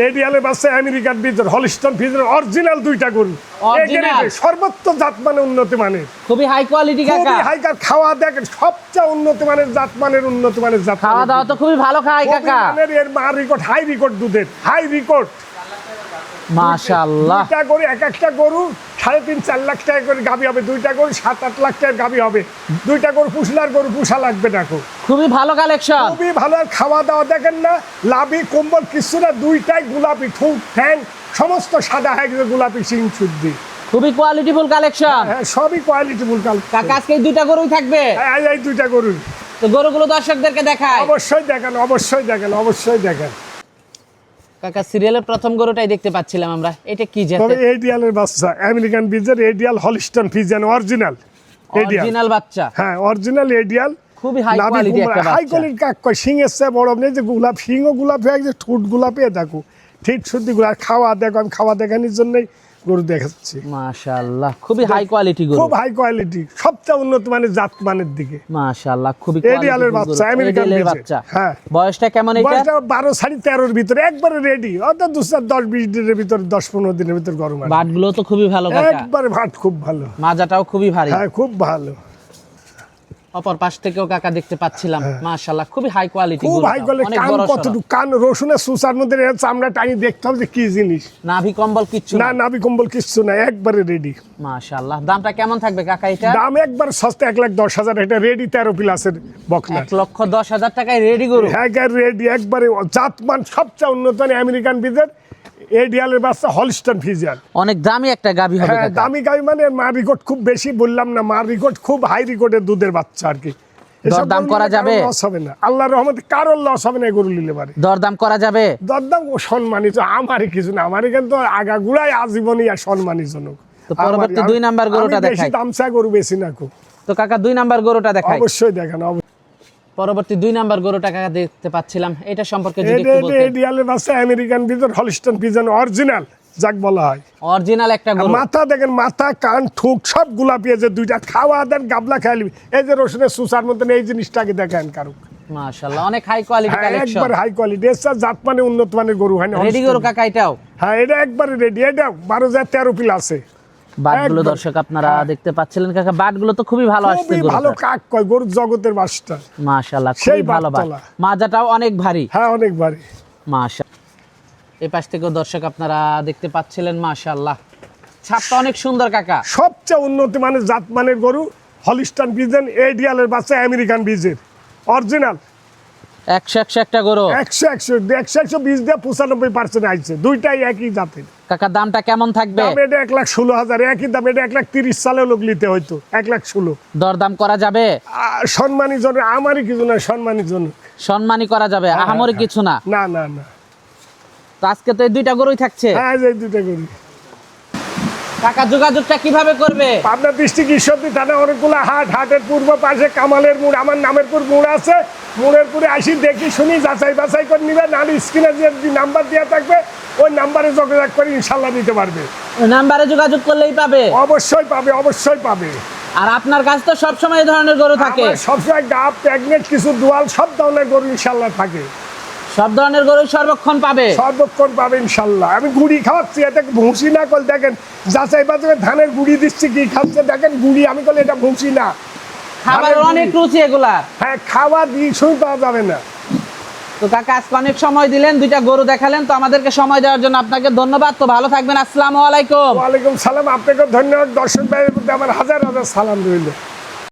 এডিয়ালের বাচ্চা American বিজের হলিস্টন ফিজের original দুইটা গরু সর্বোচ্চ জাত মানে উন্নত মানের খুবই হাই কোয়ালিটি কাকা খুবই হাই খাওয়া দেখেন সবচেয়ে উন্নত মানের জাত মানের উন্নত মানের জাত খাওয়া দাওয়া তো খুবই ভালো খায় কাকা এর মা রেকর্ড হাই রেকর্ড দুধের হাই রেকর্ড মাশাআল্লাহ দুইটা গরু এক একটা গরু 3.5-4 লাখ টাকা করে গাবি হবে দুইটা গরু 7-8 লাখ টাকার গাবি হবে দুইটা গরু পুষলার গরু পুষা লাগবে না খুবই ভালো কালেকশন খুবই ভালো আর খাওয়া দাওয়া দেখেন না লাভি কম্বল কিছু না দুইটাই গোলাপি ঠোঁট ঠ্যাং সমস্ত সাদা হয়ে গেছে গোলাপি সিং শুদ্ধি খুবই কোয়ালিটিফুল কালেকশন হ্যাঁ সবই কোয়ালিটিফুল কাকা আজকে এই দুইটা গরুই থাকবে এই দুইটা গরু তো গরুগুলো দর্শকদেরকে দেখায় অবশ্যই দেখেন অবশ্যই দেখেন অবশ্যই দেখেন কাকা সিরিয়ালের প্রথম গরুটাই দেখতে পাচ্ছিলাম আমরা এটা কি জাতের তবে এডিয়ালের বাচ্চা আমেরিকান বিজের এডিয়াল হলিস্টন ফিজিয়ান অরিজিনাল বাচ্চা হ্যাঁ অরিজিনাল এডিয়াল খুবই হাই কোয়ালিটি একটা বাচ্চা হাই কোয়ালিটি কাক কয় সিং এর চেয়ে বড় নেই যে গোলাপ সিংও গোলাপি এক যে ঠোঁট গোলাপি দেখো ঠিক শুদ্ধি গোলাপ খাওয়া দেখো আমি খাওয়া দেখানোর জন্যই গরু দেখাচ্ছি মাশাআল্লাহ খুবই হাই কোয়ালিটি গরু খুব হাই কোয়ালিটি সবচেয়ে উন্নত মানের জাত মানের দিকে মাশাআল্লাহ খুবই এডিয়ালের বাচ্চা আমেরিকান বাচ্চা হ্যাঁ বয়সটা কেমন এটা বয়সটা 12-13 এর ভিতরে একবারে রেডি অর্থাৎ 10-20 দিনের ভিতর 10-15 দিনের ভিতর গরম আছে বাটগুলো তো খুবই ভালো কাকা একবারে ভাট খুব ভালো মাজাটাও খুবই ভারী হ্যাঁ খুব ভালো অপর পাশ থেকেও কাকা দেখতে পাচ্ছিলাম মাশাআল্লাহ খুবই হাই কোয়ালিটি খুব হাই কোয়ালিটি কান কতটুকু কান রসুনের সুসার মধ্যে চামড়া টানি দেখতে হবে যে কি জিনিস নাভি কম্বল কিচ্ছু না নাভি কম্বল কিচ্ছু না একবারে রেডি মাশাআল্লাহ দামটা কেমন থাকবে কাকা এটা দাম একবার সস্তা 1,10,000 এটা রেডি 13 প্লাসের বকনা 1,10,000 টাকায় রেডি গরু হ্যাঁ রেডি একবারে জাতমান সবচেয়ে উন্নত আমেরিকান বিজের এডিয়ালের বাচ্চা হলিস্টন ফিজিয়ান অনেক দামি একটা গাভী হবে হ্যাঁ দামি গাভী মানে মা রেকর্ড খুব বেশি বললাম না মা রেকর্ড খুব হাই রেকর্ডের দুধের বাচ্চা আর কি দরদাম করা যাবে লস হবে না আল্লাহর রহমতে কারোর লস হবে না গরু নিলে পারে দরদাম করা যাবে দরদাম ও সম্মানিত আমারই কিছু না আমার এখানে তো আগাগুড়াই আজীবনই সম্মানিজনক তো পরবর্তী 2 নাম্বার গরুটা দেখাই বেশি দাম চা গরু বেশি না কো তো কাকা 2 নাম্বার গরুটা দেখাই অবশ্যই দেখেন পরবর্তী 2 নাম্বার গরুটা কাকা দেখতে পাচ্ছিলাম এটা সম্পর্কে যদি একটু বলতেন এডিয়ালের বাচ্চা আমেরিকান বিজের হলিস্টন ফিজিয়ান অরিজিনাল যাক বলা হয় অরিজিনাল একটা গরু মাথা দেখেন মাথা কান ঠুক সব গোলাপি আছে দুইটা খাওয়া দেন গাবলা খাইলি এই যে রসুনের সুসার মধ্যে এই জিনিসটাকে দেখেন কারুক মাশাআল্লাহ অনেক হাই কোয়ালিটি কালেকশন একবার হাই কোয়ালিটি এসা জাত মানে উন্নত মানের গরু হয় না রেডি গরু কাকা এটাও হ্যাঁ এটা একবারে রেডি এটা 12,013 প্লাস আছে বাটগুলো দর্শক আপনারা দেখতে পাচ্ছিলেন কাকা বাটগুলো তো খুবই ভালো আসছে খুবই ভালো কাক কয় গরুর জগতের বাসটা মাশাআল্লাহ খুবই ভালো বাট মাজাটাও অনেক ভারী হ্যাঁ অনেক ভারী মাশাআল্লাহ এই পাশ থেকেও দর্শক আপনারা দেখতে পাচ্ছিলেন মাশাআল্লাহ ছাপটা অনেক সুন্দর কাকা সবচেয়ে উন্নত মানের জাত মানের গরু হলিস্টন ফিজিয়ান এডিয়ালের বাচ্চা আমেরিকান বিজের অরিজিনাল 100 একটা গরু 120 দিয়ে 95% আইছে দুইটাই একই জাতের কাকা দামটা কেমন থাকবে দাম এটা 1,16,000 একই দাম এটা 1,30,000 সালে লোক নিতে হইতো 1,16,000 দরদাম করা যাবে সম্মানী জন আমারই কিছু না সম্মানী জন সম্মানী করা যাবে আহামরি কিছু না না না না তো আজকে তো এই দুইটা গরুই থাকছে হ্যাঁ এই দুইটা গরু কাকা যোগাযোগটা কিভাবে করবে আপনার ডিস্ট্রিক্ট ঈশ্বরদী থানা অনেকগুলো হাটের পূর্ব পাশে কামালের মোড় আমার নামের পুর মোড় আছে মোড়ের পুরে আসি দেখি শুনি যাচাই বাছাই করে নিবেন আর স্ক্রিনে যে নাম্বার দেওয়া থাকবে ওই নাম্বারে যোগাযোগ করে ইনশাল্লাহ নিতে পারবে ওই নাম্বারে যোগাযোগ করলেই পাবে অবশ্যই পাবে অবশ্যই পাবে আর আপনার কাছে তো সব সময় এই ধরনের গরু থাকে সবসময় গাব প্রেগনেন্ট কিছু দুয়াল সব ধরনের গরু ইনশাল্লাহ থাকে সব ধরনের গরু সর্বক্ষণ পাবে সর্বক্ষণ পাবে ইনশাল্লাহ আমি গুড়ি খাওয়াচ্ছি এটা ভুসি না কল দেখেন যাচাই বাছাই ধানের গুড়ি দিচ্ছি কি খাচ্ছে দেখেন গুড়ি আমি কল এটা ভুসি না খাবারের অনেক রুচি এগুলা হ্যাঁ খাওয়া দিয়ে শুই পাওয়া যাবে না তো কাকা আজকে অনেক সময় দিলেন দুইটা গরু দেখালেন তো আমাদেরকে সময় দেওয়ার জন্য আপনাকে ধন্যবাদ তো ভালো থাকবেন আসসালামু আলাইকুম ওয়ালাইকুম সালাম আপনাকে ধন্যবাদ দর্শক ভাইয়ের প্রতি আমার হাজার হাজার সালাম রইল